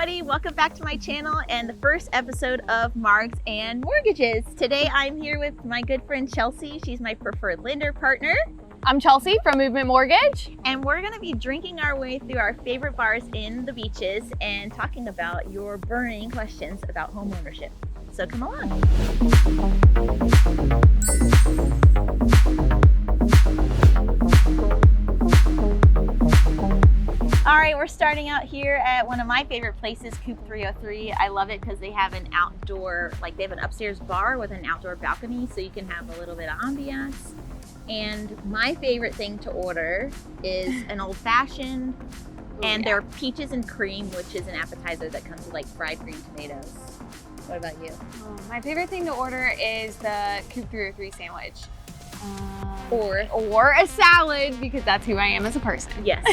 everybody, welcome back to my channel and the first episode of Margs and Mortgages. Today I'm here with my good friend Chelsea. She's my preferred lender partner. I'm Chelsea from Movement Mortgage. And we're gonna be drinking our way through our favorite bars in the beaches and talking about your burning questions about home ownership. So come along. All right, we're starting out here at one of my favorite places, Coop 303. I love it because they have an outdoor, they have an upstairs bar with an outdoor balcony so you can have a little bit of ambiance. And my favorite thing to order is an old fashioned, and they're peaches and cream, which is an appetizer that comes with fried green tomatoes. What about you? My favorite thing to order is the Coop 303 sandwich. Or a salad, because that's who I am as a person. Yes.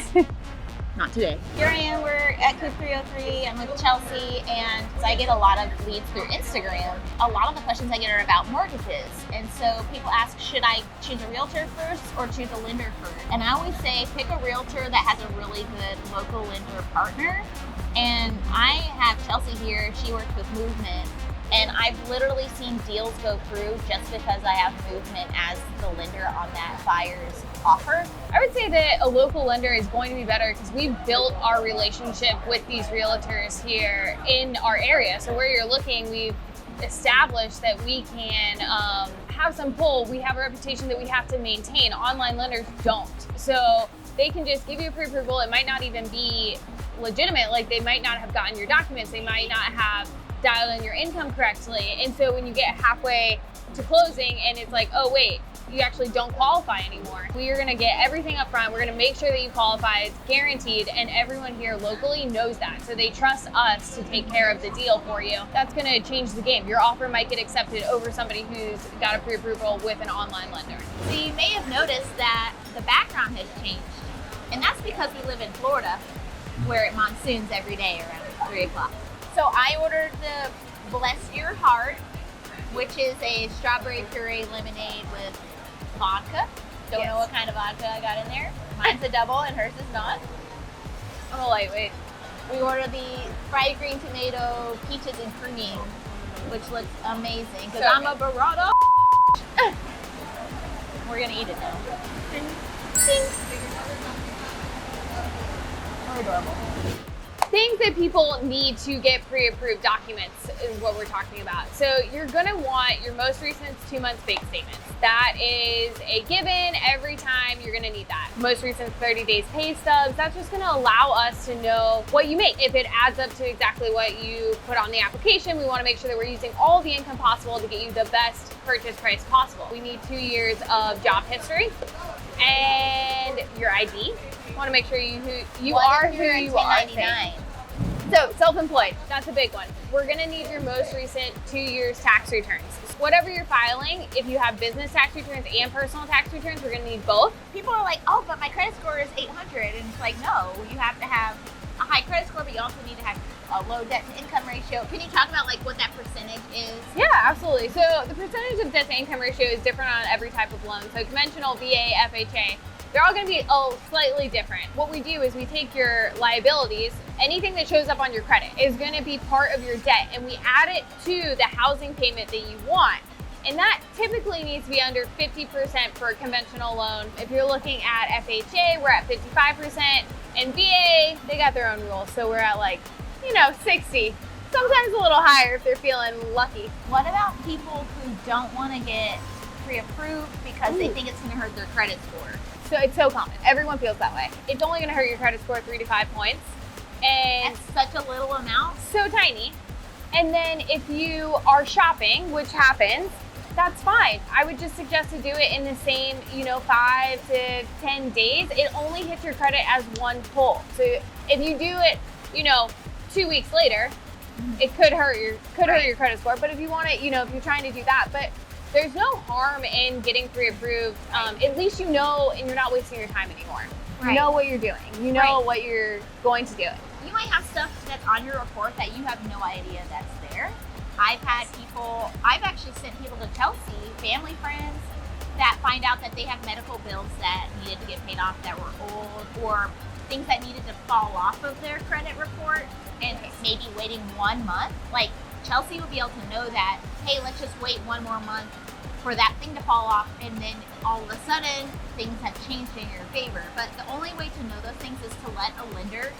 Not today. Here I am, we're at Coop 303, I'm with Chelsea, and I get a lot of leads through Instagram. A lot of the questions I get are about mortgages, and so people ask, should I choose a realtor first or choose a lender first? And I always say, pick a realtor that has a really good local lender partner. And I have Chelsea here, she works with Movement, and I've literally seen deals go through just because I have Movement as the lender on that buyer's offer. I would say that a local lender is going to be better because we've built our relationship with these realtors here in our area. So where you're looking, we've established that we can have some pull. We have a reputation that we have to maintain. Online lenders don't. So they can just give you a pre-approval. It might not even be legitimate. They might not have gotten your documents. They might not have dialed in your income correctly. And so when you get halfway to closing and it's oh wait, you actually don't qualify anymore. We are gonna get everything up front. We're gonna make sure that you qualify, it's guaranteed, and everyone here locally knows that. So they trust us to take care of the deal for you. That's gonna change the game. Your offer might get accepted over somebody who's got a pre-approval with an online lender. So you may have noticed that the background has changed. And that's because we live in Florida, where it monsoons every day around 3 o'clock. So I ordered the Bless Your Heart, which is a strawberry puree lemonade with vodka. Don't know what kind of vodka I got in there. Mine's a double and hers is not. I'm a lightweight. We ordered the fried green tomato, peaches and cream, which looks amazing because I'm a burrata. We're gonna eat it now. Ding. We're adorable. Things that people need to get pre-approved documents is what we're talking about. So you're gonna want your most recent 2 months bank statements. That is a given every time. You're gonna need that. Most recent 30 days pay stubs. That's just gonna allow us to know what you make. If it adds up to exactly what you put on the application, we wanna make sure that we're using all the income possible to get you the best purchase price possible. We need 2 years of job history and your ID. Want to make sure you are who you are. So self-employed, that's a big one. We're gonna need your most recent 2 years tax returns. Whatever you're filing, if you have business tax returns and personal tax returns, we're gonna need both. People are like, oh, but my credit score is 800. And it's no, you have to have a high credit score, but you also need to have a low debt to income ratio. Can you talk about what that percentage is? Yeah, absolutely. So the percentage of debt to income ratio is different on every type of loan. So conventional, VA, FHA, they're all gonna be slightly different. What we do is we take your liabilities, anything that shows up on your credit is gonna be part of your debt, and we add it to the housing payment that you want. And that typically needs to be under 50% for a conventional loan. If you're looking at FHA, we're at 55%, and VA, they got their own rules. So we're at 60, sometimes a little higher if they're feeling lucky. What about people who don't wanna get pre-approved because they think it's gonna hurt their credit score? So it's so common. Everyone feels that way. It's only gonna hurt your credit score 3 to 5 points. And that's such a little amount. So tiny. And then if you are shopping, which happens, that's fine. I would just suggest to do it in the same, 5 to 10 days. It only hits your credit as one pull. So if you do it, 2 weeks later, it could hurt your credit score. But if you want it, if you're trying to do that, but there's no harm in getting pre-approved. At least you know, and you're not wasting your time anymore. You know what you're doing. You know what you're going to do. You might have stuff that's on your report that you have no idea that's there. I've actually sent people to Chelsea, family friends, that find out that they have medical bills that needed to get paid off that were old, or things that needed to fall off of their credit report. And maybe waiting 1 month, like Chelsea would be able to know that, hey, let's just wait 1 more month for that thing to fall off, and then all of a sudden things have changed in your favor. But the only way to know those things is to let a lender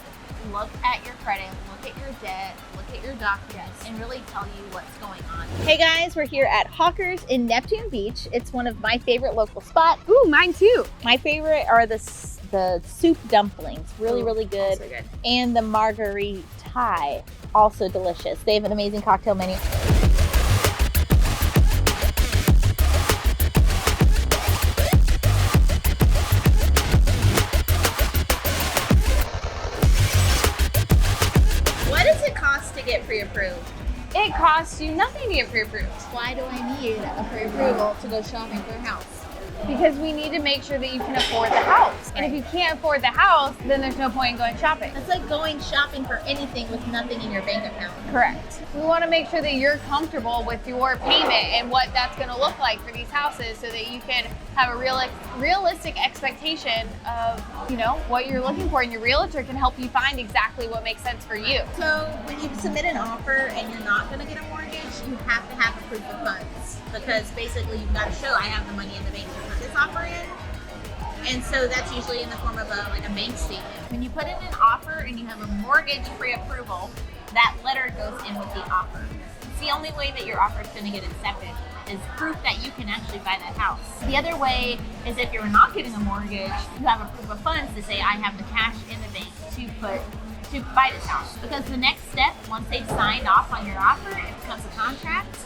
look at your credit, look at your debt, look at your documents, and really tell you what's going on. Hey guys, we're here at Hawker's in Neptune Beach. It's one of my favorite local spots. Ooh, mine too. My favorite are the soup dumplings, really good. Also good. And the margarita, also delicious. They have an amazing cocktail menu. What does it cost to get pre-approved? It costs you nothing to get pre-approved. Why do I need a pre-approval to go shopping for a house? Because we need to make sure that you can afford the house. And if you can't afford the house, then there's no point in going shopping. It's like going shopping for anything with nothing in your bank account. Correct. We want to make sure that you're comfortable with your payment and what that's going to look like for these houses, so that you can have a realistic expectation of, you know, what you're looking for, and your realtor can help you find exactly what makes sense for you. So when you submit an offer and you're not going to get a mortgage, you have to have a proof of funds, because basically you've got to show I have the money in the bank to put this offer in. And so that's usually in the form of a bank statement. When you put in an offer and you have a mortgage pre-approval, that letter goes in with the offer. It's the only way that your offer is going to get accepted, is proof that you can actually buy that house. The other way is if you're not getting a mortgage, you have a proof of funds to say I have the cash in the bank to buy this house. Because the next step, once they've signed off on your offer, it becomes a contract.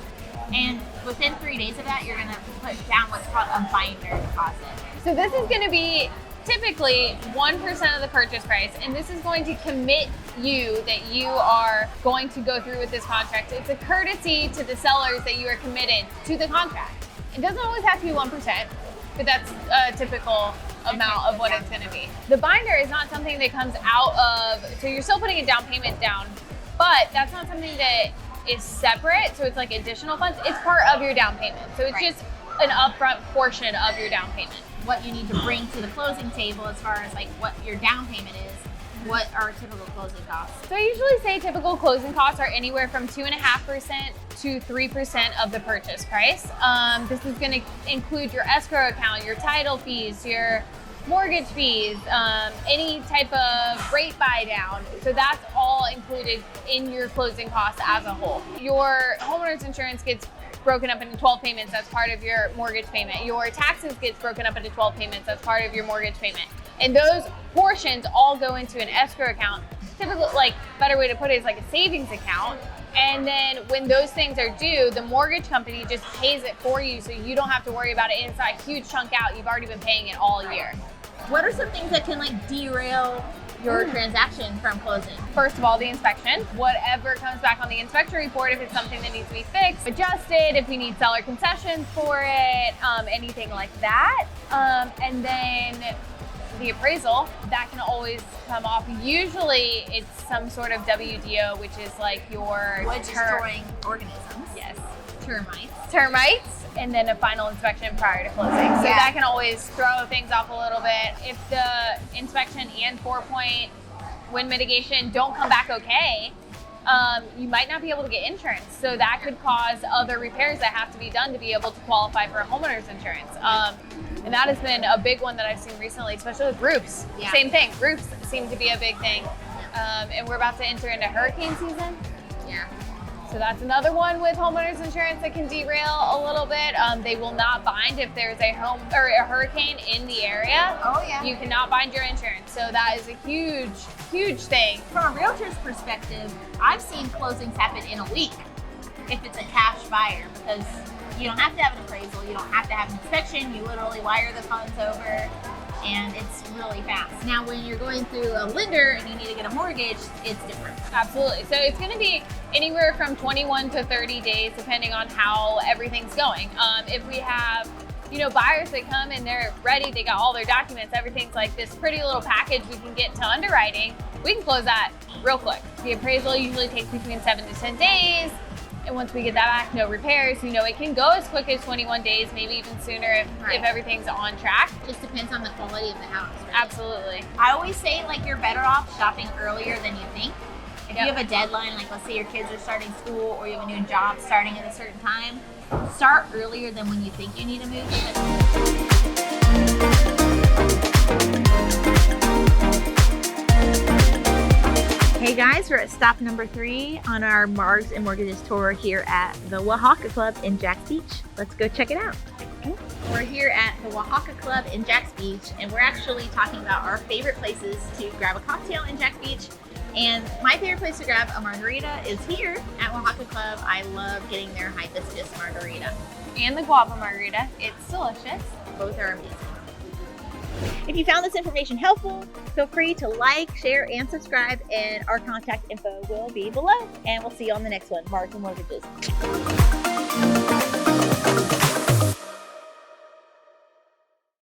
And within 3 days of that, you're going to put down what's called a binder deposit. So this is going to be typically 1% of the purchase price, and this is going to commit you that you are going to go through with this contract. It's a courtesy to the sellers that you are committed to the contract. It doesn't always have to be 1%, but that's a typical amount of what it's going to be. The binder is not something that comes out of, so you're still putting a down payment down, but that's not something that is separate, so it's like additional funds. It's part of your down payment, so it's just an upfront portion of your down payment. What you need to bring to the closing table as far as like what your down payment is, what are typical closing costs? So I usually say typical closing costs are anywhere from 2.5% to 3% of the purchase price. This is going to include your escrow account, your title fees, your mortgage fees, any type of rate buy down. So that's all included in your closing costs as a whole. Your homeowner's insurance gets broken up into 12 payments. That's part of your mortgage payment. Your taxes gets broken up into 12 payments. That's part of your mortgage payment. And those portions all go into an escrow account. Typically, like, better way to put it is like a savings account. And then when those things are due, the mortgage company just pays it for you, so you don't have to worry about it. And it's not a huge chunk out. You've already been paying it all year. What are some things that can like derail your transaction from closing? First of all, the inspection. Whatever comes back on the inspection report, if it's something that needs to be fixed, adjusted, if we need seller concessions for it, anything like that. And then the appraisal, that can always come off. Usually it's some sort of WDO, which is like your wood-destroying organisms. Yes. Termites. And then a final inspection prior to closing. So that can always throw things off a little bit. If the inspection and 4-point wind mitigation don't come back okay, you might not be able to get insurance. So that could cause other repairs that have to be done to be able to qualify for a homeowner's insurance. And that has been a big one that I've seen recently, especially with roofs. Yeah. Same thing, roofs seem to be a big thing. And we're about to enter into hurricane season. Yeah. So that's another one with homeowners insurance that can derail a little bit. They will not bind if there's a hurricane in the area. Oh yeah. You cannot bind your insurance. So that is a huge thing. From a realtor's perspective, I've seen closings happen in a week if it's a cash buyer, because you don't have to have an appraisal, you don't have to have an inspection, you literally wire the funds over, and it's really fast. Now, when you're going through a lender and you need to get a mortgage, it's different. Absolutely. So it's going to be anywhere from 21 to 30 days, depending on how everything's going. If we have, buyers that come and they're ready, they got all their documents, everything's like this pretty little package we can get to underwriting, we can close that real quick. The appraisal usually takes between 7 to 10 days. And once we get that back, no repairs, it can go as quick as 21 days, maybe even sooner if everything's on track. Just depends on the quality of the house. Right? Absolutely. I always say, you're better off shopping earlier than you think. If If you have a deadline, like let's say your kids are starting school or you have a new job starting at a certain time, start earlier than when you think you need to move. Hey guys, we're at stop number 3 on our Margs and Mortgages tour here at the Oaxaca Club in Jacks Beach. Let's go check it out. We're here at the Oaxaca Club in Jacks Beach, and we're actually talking about our favorite places to grab a cocktail in Jacks Beach. And my favorite place to grab a margarita is here at Oaxaca Club. I love getting their hibiscus margarita. And the guava margarita. It's delicious. Both are amazing. If you found this information helpful, feel free to like, share, and subscribe, and our contact info will be below. And we'll see you on the next one, Margs and Mortgages.